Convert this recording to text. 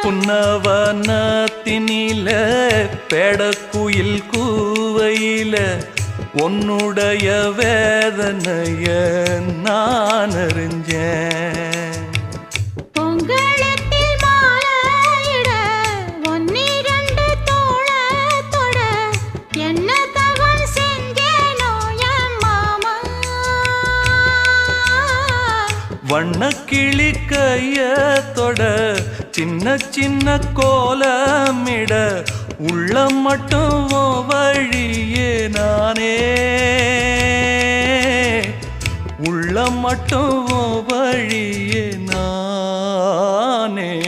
புன்னவனத்தினில பேடக்குயில் கூவையில உன்னுடைய வேதனைய நான் அறிஞ்சேன். வண்ணக்கிளி கையத்தொட சின்ன சின்ன கோலமிட உள்ளம் மட்டும் வழியே நானே உள்ளம் மட்டும் வழியே நானே.